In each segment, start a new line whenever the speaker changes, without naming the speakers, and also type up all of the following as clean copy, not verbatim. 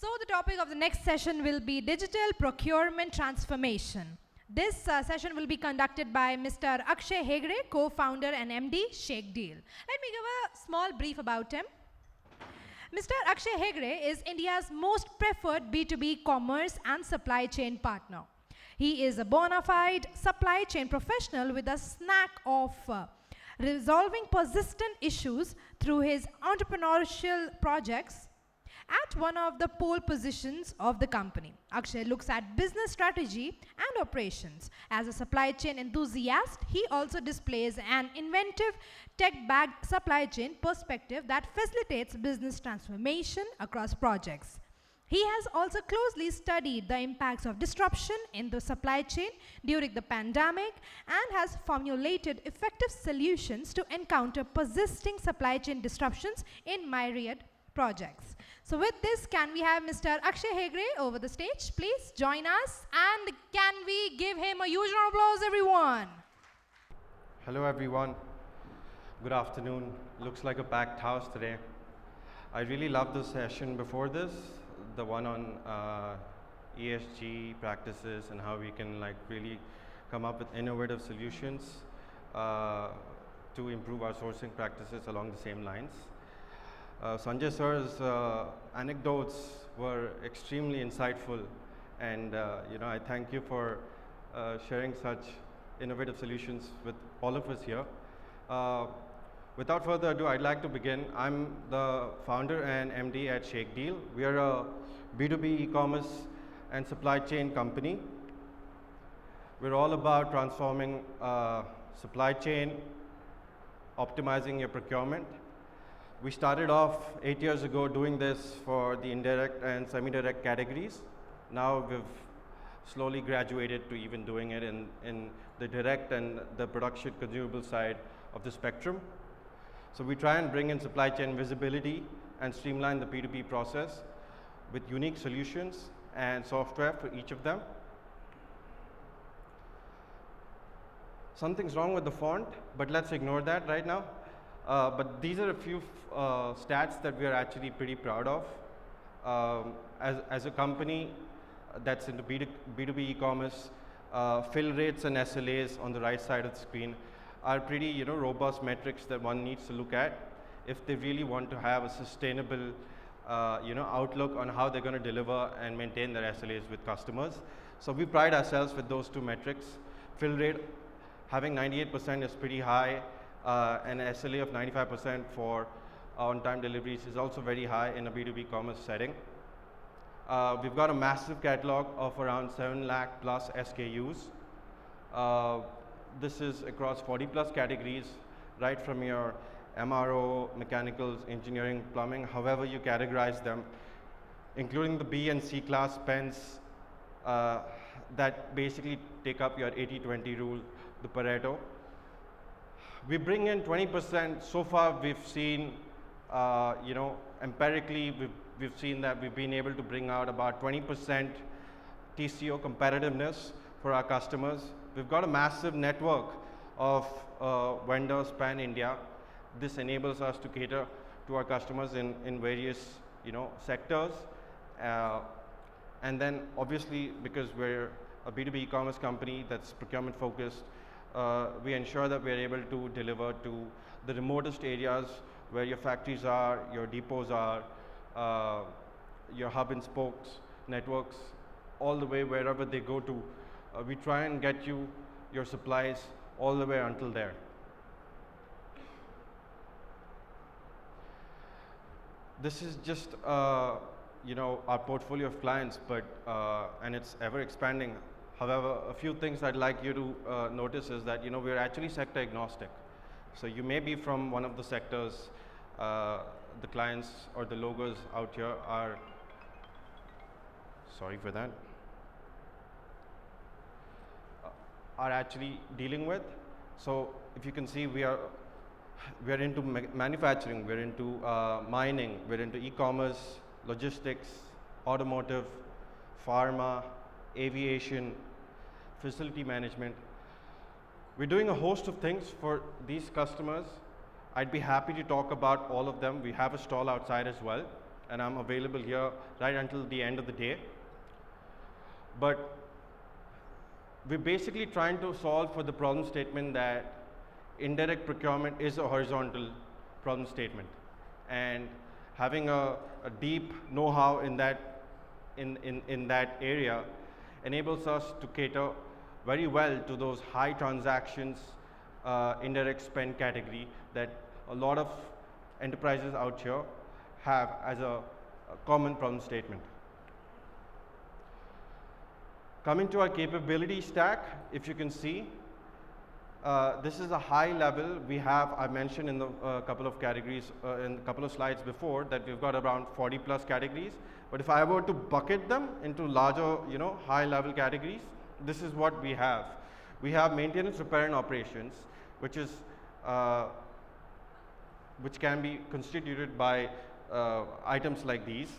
So the topic of the next session will be digital procurement transformation. This session will be conducted by Mr. Akshay Hegde, co-founder and MD, ShakeDeal. Let me give a small brief about him. Mr. Akshay Hegde is India's most preferred B2B commerce and supply chain partner. He is a bona fide supply chain professional with a knack of resolving persistent issues through his entrepreneurial projects at one of the pole positions of the company. Akshay looks at business strategy and operations. As a supply chain enthusiast, he also displays an inventive tech-backed supply chain perspective that facilitates business transformation across projects. He has also closely studied the impacts of disruption in the supply chain during the pandemic and has formulated effective solutions to encounter persisting supply chain disruptions in myriad projects. So with this, can we have Mr. Akshay Hegde over the stage? Please join us, and can we give him a huge round of applause, everyone?
Hello everyone, good afternoon. Looks like a packed house today. I really loved the session before this, the one on ESG practices and how we can really come up with innovative solutions to improve our sourcing practices along the same lines. Sanjay sir's anecdotes were extremely insightful, and I thank you for sharing such innovative solutions with all of us here. Without further ado, I'd like to begin. I'm the founder and MD at ShakeDeal. We are a B2B e-commerce and supply chain company. We're all about transforming supply chain, optimizing your procurement. We started off 8 years ago doing this for the indirect and semi-direct categories. Now we've slowly graduated to even doing it in the direct and the production consumable side of the spectrum. So we try and bring in supply chain visibility and streamline the P2P process with unique solutions and software for each of them. Something's wrong with the font, but let's ignore that right now. But these are a few stats that we are actually pretty proud of. As a company that's into B2B e-commerce, fill rates and SLAs on the right side of the screen are pretty robust metrics that one needs to look at if they really want to have a sustainable outlook on how they're going to deliver and maintain their SLAs with customers. So we pride ourselves with those two metrics. Fill rate having 98% is pretty high. And SLA of 95% for on-time deliveries is also very high in a B2B commerce setting. We've got a massive catalog of around 7 lakh plus SKUs. This is across 40 plus categories, right from your MRO, mechanicals, engineering, plumbing, however you categorize them, including the B and C class pens that basically take up your 80-20 rule, the Pareto. We bring in 20%. So far, we've seen, empirically, we've seen that we've been able to bring out about 20% TCO competitiveness for our customers. We've got a massive network of vendors pan-India. This enables us to cater to our customers in various, sectors. And then, obviously, because we're a B2B e-commerce company that's procurement focused, we ensure that we're able to deliver to the remotest areas where your factories are, your depots are, your hub and spokes networks, all the way wherever they go to. We try and get you your supplies all the way until there. This is just our portfolio of clients, but and it's ever expanding. However, a few things I'd like you to notice is that we're actually sector agnostic. So you may be from one of the sectors. The clients or the logos out here are, sorry for that, are actually dealing with. So if you can see, we're into manufacturing, we're into mining, we're into e-commerce, logistics, automotive, pharma, aviation, facility management. We're doing a host of things for these customers. I'd be happy to talk about all of them. We have a stall outside as well. and I'm available here right until the end of the day. But we're basically trying to solve for the problem statement that indirect procurement is a horizontal problem statement, and having a deep know-how in that area enables us to cater very well to those high transactions indirect spend category that a lot of enterprises out here have as a common problem statement. Coming to our capability stack, if you can see, this is a high level. We have, I mentioned in the couple of categories, in a couple of slides before, that we've got around 40 plus categories. But if I were to bucket them into larger, high level categories, this is what we have. We have maintenance, repair, and operations, which is which can be constituted by items like these: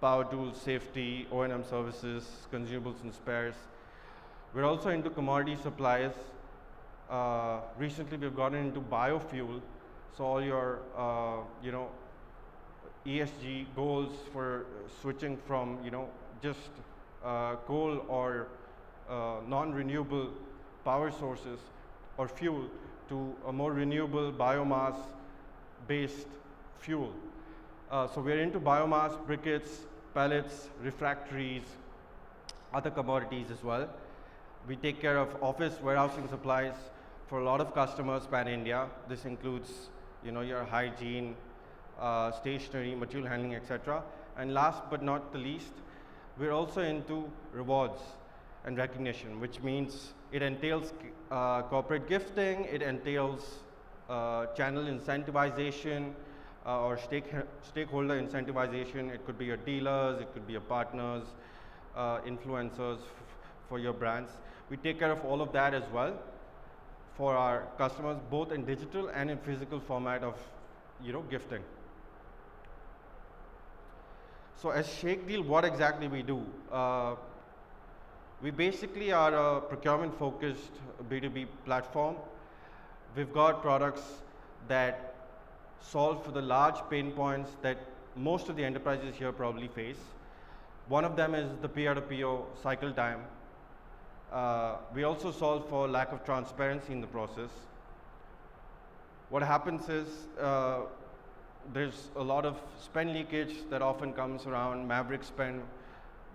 power tools, safety, O&M services, consumables and spares. We're also into commodity supplies. Recently, we've gotten into biofuel, so all your ESG goals for switching from just coal or non-renewable power sources or fuel to a more renewable biomass-based fuel. So we're into biomass, briquettes, pellets, refractories, other commodities as well. We take care of office warehousing supplies for a lot of customers pan-India. This includes your hygiene, stationery, material handling, etc. And last but not the least, we're also into rewards and recognition, which means it entails corporate gifting, it entails channel incentivization, or stakeholder incentivization. It could be your dealers, it could be your partners, influencers for your brands. We take care of all of that as well for our customers, both in digital and in physical format of gifting. So as ShakeDeal, what exactly we do? We basically are a procurement focused B2B platform. We've got products that solve for the large pain points that most of the enterprises here probably face. One of them is the PR2PO cycle time. We also solve for lack of transparency in the process. What happens is there's a lot of spend leakage that often comes around maverick spend.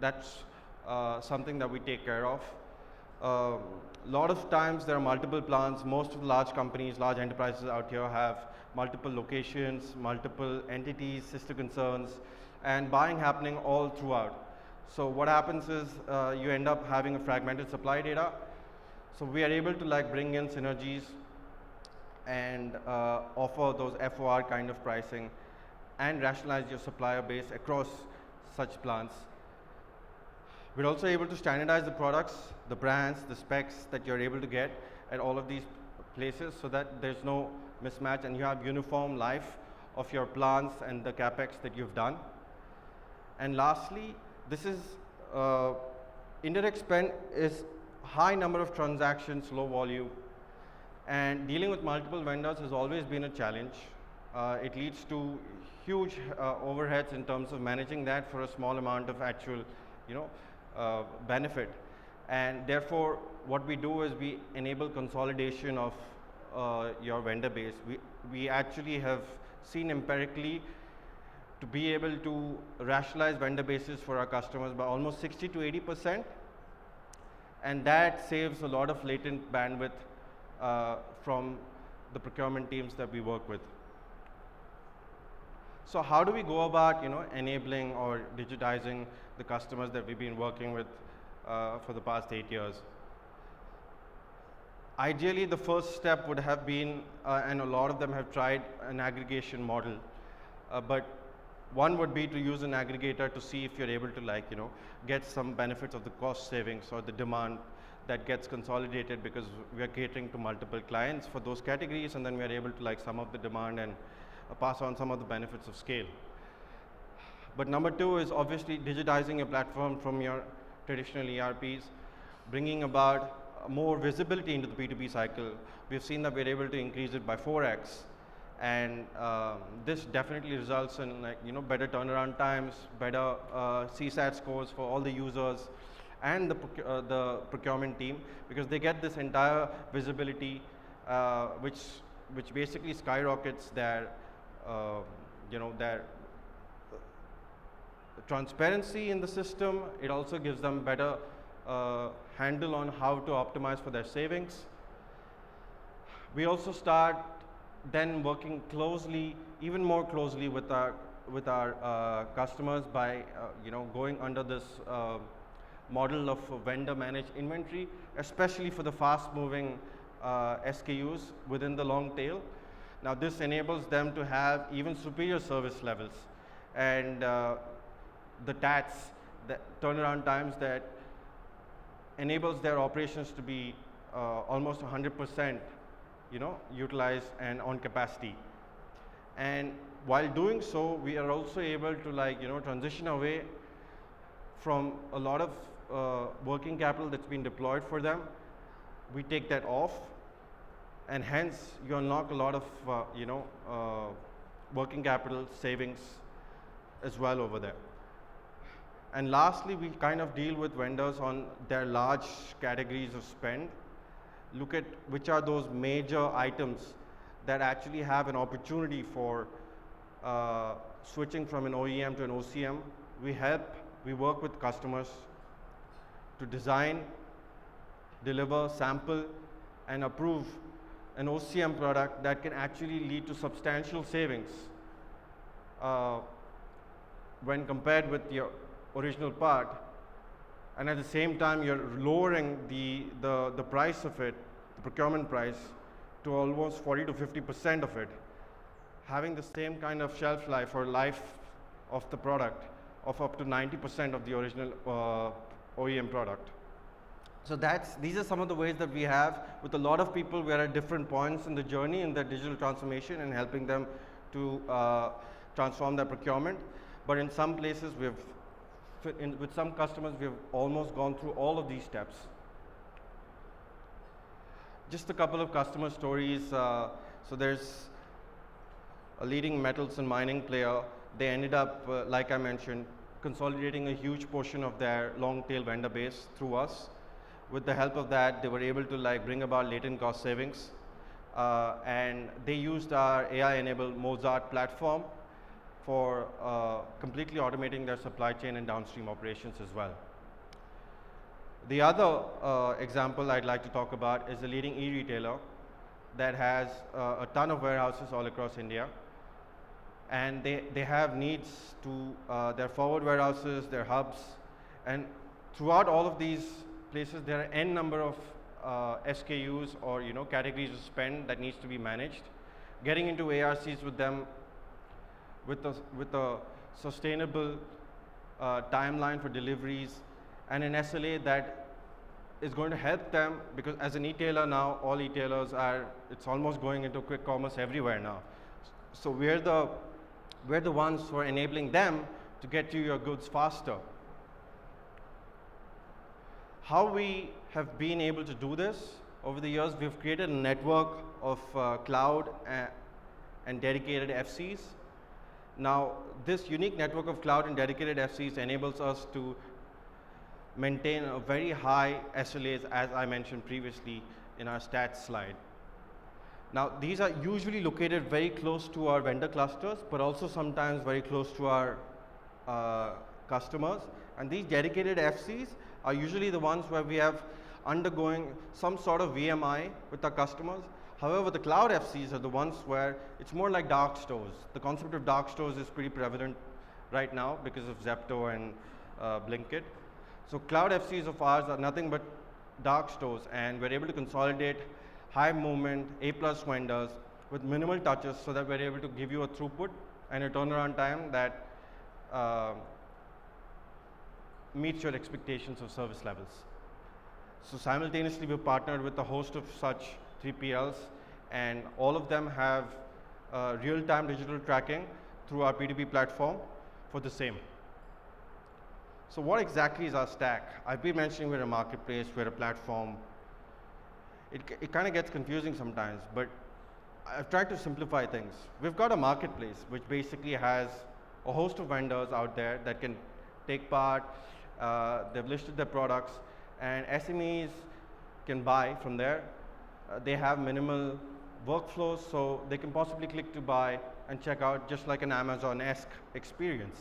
That's something that we take care of. A lot of times there are multiple plants. Most of the large companies, large enterprises out here have multiple locations, multiple entities, sister concerns, and buying happening all throughout. So what happens is you end up having a fragmented supply data. So we are able to bring in synergies and offer those FOR kind of pricing and rationalize your supplier base across such plants. We're also able to standardize the products, the brands, the specs that you're able to get at all of these places so that there's no mismatch and you have uniform life of your plants and the capex that you've done. And lastly, this is indirect spend is high number of transactions, low volume, and dealing with multiple vendors has always been a challenge. It leads to huge overheads in terms of managing that for a small amount of actual benefit. And therefore, what we do is we enable consolidation of your vendor base. We actually have seen empirically to be able to rationalize vendor bases for our customers by almost 60 to 80%, and that saves a lot of latent bandwidth from the procurement teams that we work with. So how do we go about enabling or digitizing the customers that we've been working with for the past 8 years? Ideally, the first step would have been, and a lot of them have tried, an aggregation model. But one would be to use an aggregator to see if you're able to get some benefits of the cost savings or the demand that gets consolidated, because we are catering to multiple clients for those categories, and then we are able to sum up the demand and pass on some of the benefits of scale. But number two is obviously digitizing your platform from your traditional ERPs, bringing about more visibility into the P2P cycle. We've seen that we're able to increase it by 4x, and this definitely results in, like, better turnaround times, better CSAT scores for all the users and the procurement team, because they get this entire visibility, which basically skyrockets their their transparency in the system. It also gives them better handle on how to optimize for their savings. We also start then working closely, even more closely with our customers by going under this model of vendor managed inventory, especially for the fast moving SKUs within the long tail. Now this enables them to have even superior service levels, and the TATs, the turnaround times, that enables their operations to be almost 100% utilized and on capacity. And while doing so, we are also able to transition away from a lot of working capital that's been deployed for them. We take that off, and hence you unlock a lot of working capital savings as well over there. And lastly, we kind of deal with vendors on their large categories of spend. Look at which are those major items that actually have an opportunity for switching from an OEM to an OCM. We work with customers to design, deliver, sample, and approve an OCM product that can actually lead to substantial savings when compared with your original part, and at the same time you're lowering the price of it, the procurement price, to almost 40 to 50% of it, having the same kind of shelf life or life of the product of up to 90% of the original OEM product. So these are some of the ways that we have with a lot of people. We are at different points in the journey in their digital transformation and helping them to transform their procurement. But in some places, with some customers, we've almost gone through all of these steps. Just a couple of customer stories. So there's a leading metals and mining player. They ended up, like I mentioned, consolidating a huge portion of their long tail vendor base through us. With the help of that, they were able to bring about latent cost savings. And they used our AI-enabled Mozart platform for completely automating their supply chain and downstream operations as well. The other example I'd like to talk about is a leading e-retailer that has a ton of warehouses all across India. And they have needs to their forward warehouses, their hubs, and throughout all of these places, there are n number of SKUs or categories of spend that needs to be managed. Getting into ARCs with them with a sustainable timeline for deliveries and an SLA that is going to help them, because as an e-tailer now, all e-tailers it's almost going into quick commerce everywhere now. So we're the ones who are enabling them to get you your goods faster. How we have been able to do this over the years, we've created a network of cloud and dedicated FCs. Now, this unique network of cloud and dedicated FCs enables us to maintain a very high SLAs, as I mentioned previously in our stats slide. Now, these are usually located very close to our vendor clusters, but also sometimes very close to our customers. And these dedicated FCs are usually the ones where we have undergoing some sort of VMI with our customers. However, the cloud FCs are the ones where it's more like dark stores. The concept of dark stores is pretty prevalent right now because of Zepto and Blinkit. So cloud FCs of ours are nothing but dark stores, and we're able to consolidate high movement A+ vendors with minimal touches so that we're able to give you a throughput and a turnaround time that meets your expectations of service levels. So simultaneously, we've partnered with a host of such 3PLs, and all of them have real-time digital tracking through our P2P platform for the same. So what exactly is our stack? I've been mentioning we're a marketplace, we're a platform. It kind of gets confusing sometimes, but I've tried to simplify things. We've got a marketplace which basically has a host of vendors out there that can take part. They've listed their products, and SMEs can buy from there. They have minimal workflows, so they can possibly click to buy and check out just like an Amazon-esque experience.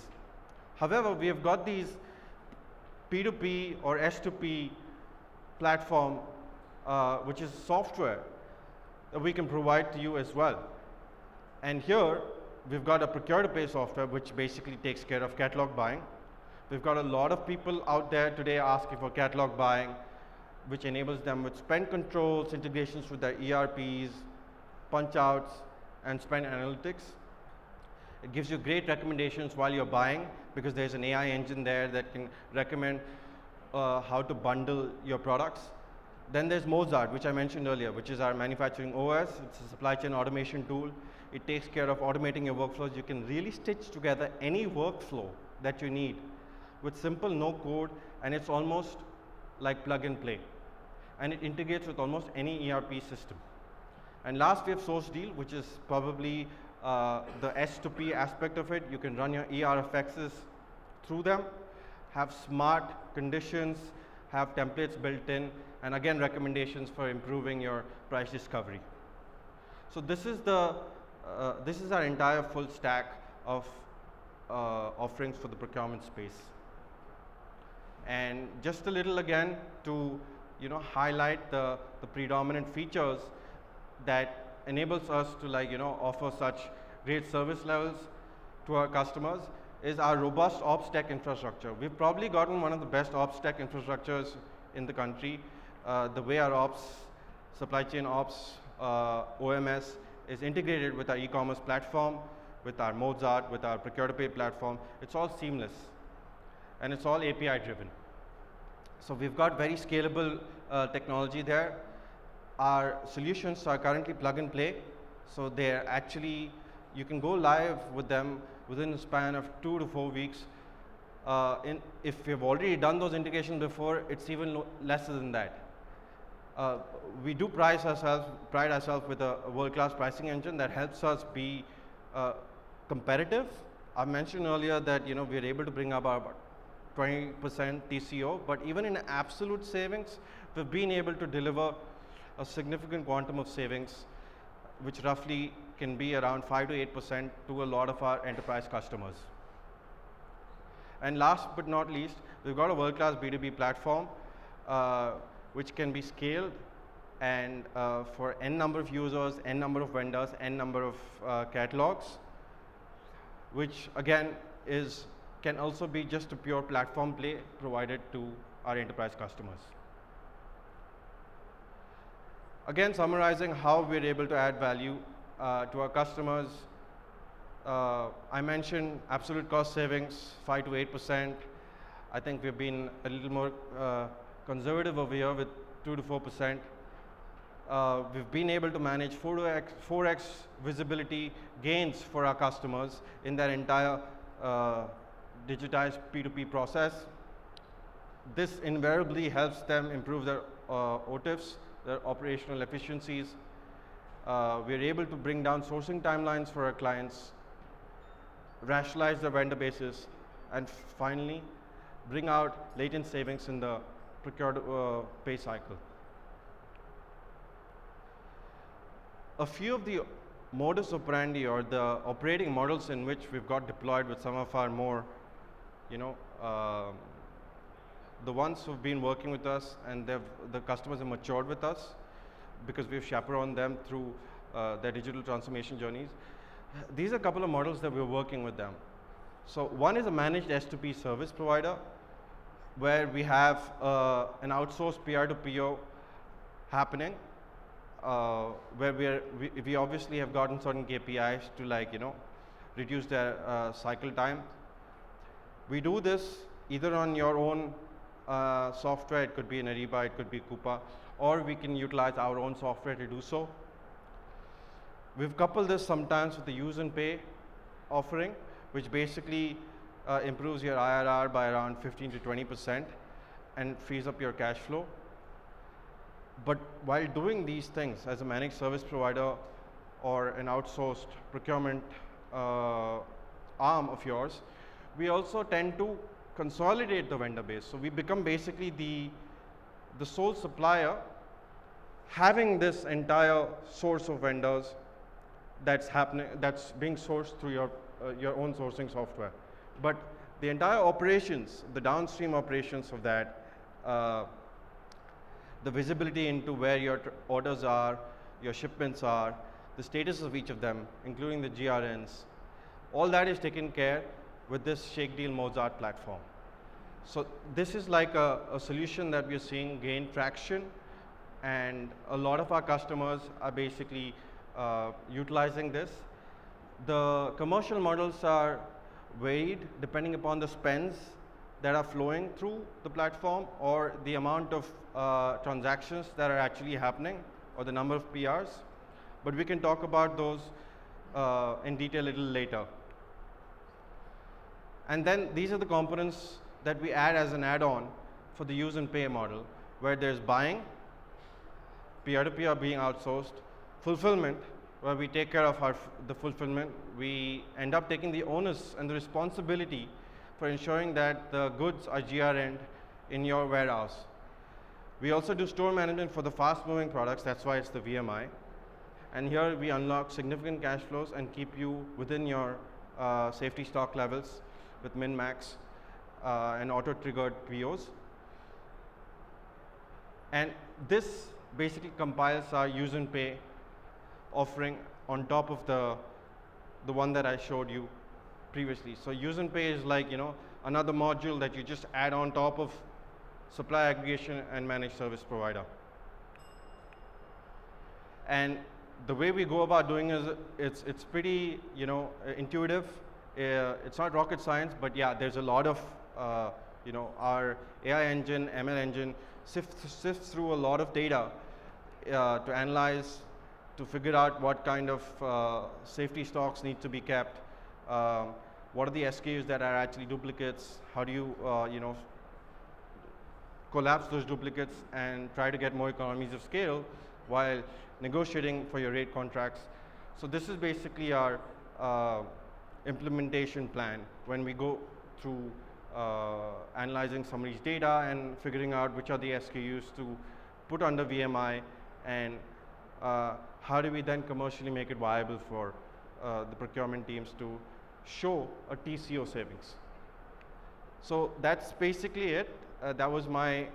However, we have got these P2P or S2P platform, which is software that we can provide to you as well. And here, we've got a procure-to-pay software which basically takes care of catalog buying. We've got a lot of people out there today asking for catalog buying, which enables them with spend controls, integrations with their ERPs, punch-outs, and spend analytics. It gives you great recommendations while you're buying because there's an AI engine there that can recommend how to bundle your products. Then there's Mozart, which I mentioned earlier, which is our manufacturing OS. It's a supply chain automation tool. It takes care of automating your workflows. You can really stitch together any workflow that you need with simple no code, and it's almost like plug and play. And it integrates with almost any ERP system. And last, we have ShakeDeal, which is probably the S2P aspect of it. You can run your ERFXs through them, have smart conditions, have templates built in, and again, recommendations for improving your price discovery. So this is our entire full stack of offerings for the procurement space. And just a little again to highlight the predominant features that enables us to offer such great service levels to our customers is our robust ops tech infrastructure. We've probably gotten one of the best ops tech infrastructures in the country. The way our ops, supply chain ops, OMS is integrated with our e-commerce platform, with our Mozart, with our procure-to-pay platform. It's all seamless, and it's all API driven. So we've got very scalable technology there. Our solutions are currently plug and play, so they're actually, you can go live with them within a span of 2 to 4 weeks. If you've already done those integrations before, it's even lesser than that. We do pride ourselves with a world-class pricing engine that helps us be competitive. I mentioned earlier that we're able to bring up about 20% TCO, but even in absolute savings, we've been able to deliver a significant quantum of savings, which roughly can be around 5 to 8% to a lot of our enterprise customers. And last but not least, we've got a world-class B2B platform which can be scaled and for n number of users, n number of vendors, n number of catalogs, which again can also be just a pure platform play provided to our enterprise customers. Again, summarizing how we're able to add value to our customers, I mentioned absolute cost savings, 5 to 8%. I think we've been a little more conservative over here with 2 to 4%. We've been able to manage 4x visibility gains for our customers in their entire digitized P2P process. This invariably helps them improve their OTIFs, their operational efficiencies. We're able to bring down sourcing timelines for our clients, rationalize their vendor bases, and finally, bring out latent savings in the procure-to-pay cycle. A few of the modus operandi or the operating models in which we've got deployed with some of our more, the ones who've been working with us and the customers have matured with us because we've chaperoned them through their digital transformation journeys. These are a couple of models that we're working with them. So one is a managed S2P service provider where we have an outsourced PR to PO happening, where we obviously have gotten certain KPIs to reduce their cycle time. We do this either on your own software, it could be in Ariba, it could be Coupa, or we can utilize our own software to do so. We've coupled this sometimes with the use and pay offering, which basically improves your IRR by around 15 to 20% and frees up your cash flow. But while doing these things as a managed service provider or an outsourced procurement arm of yours, we also tend to consolidate the vendor base. So we become basically the sole supplier having this entire source of vendors that's being sourced through your own sourcing software. But the entire operations, the downstream operations of that, the visibility into where your orders are, your shipments are, the status of each of them, including the GRNs, all that is taken care with this ShakeDeal Mozart platform. So this is like a solution that we're seeing gain traction, and a lot of our customers are basically utilizing this. The commercial models are varied depending upon the spends that are flowing through the platform or the amount of transactions that are actually happening or the number of PRs. But we can talk about those in detail a little later. And then these are the components that we add as an add-on for the use and pay model, where there's buying, peer-to-peer being outsourced, fulfillment, where we take care of the fulfillment. We end up taking the onus and the responsibility for ensuring that the goods are GRN'd in your warehouse. We also do store management for the fast-moving products. That's why it's the VMI. And here we unlock significant cash flows and keep you within your safety stock levels with min-max and auto-triggered POs. And this basically compiles our use and pay offering on top of the one that I showed you previously. So use and pay is like, another module that you just add on top of supply aggregation and managed service provider. And the way we go about doing it's pretty, intuitive. It's not rocket science, but yeah, there's a lot of, our AI engine, ML engine sifts through a lot of data to analyze, to figure out what kind of safety stocks need to be kept, what are the SKUs that are actually duplicates, how do you, collapse those duplicates and try to get more economies of scale while negotiating for your rate contracts. So this is basically our implementation plan when we go through analyzing somebody's data and figuring out which are the SKUs to put under VMI, and how do we then commercially make it viable for the procurement teams to show a TCO savings. So that's basically it. That was my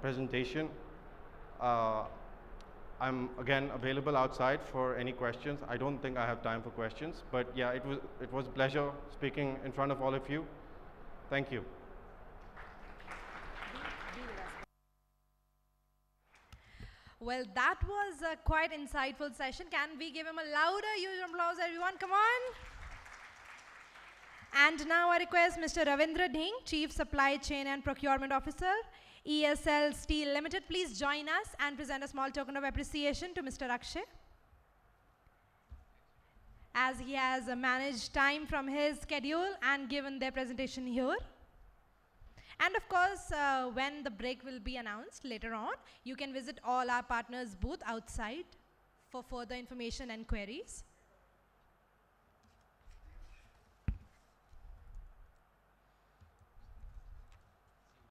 presentation. I'm again available outside for any questions. I don't think I have time for questions, but yeah, it was a pleasure speaking in front of all of you. Thank you.
Well, that was a quite insightful session. Can we give him a louder huge applause, everyone? Come on. And now I request Mr. Ravindra Dhing, Chief Supply Chain and Procurement Officer, ESL Steel Limited. Please join us and present a small token of appreciation to Mr. Akshay, as he has managed time from his schedule and given their presentation here. And of course, when the break will be announced later on, you can visit all our partners' booth outside for further information and queries.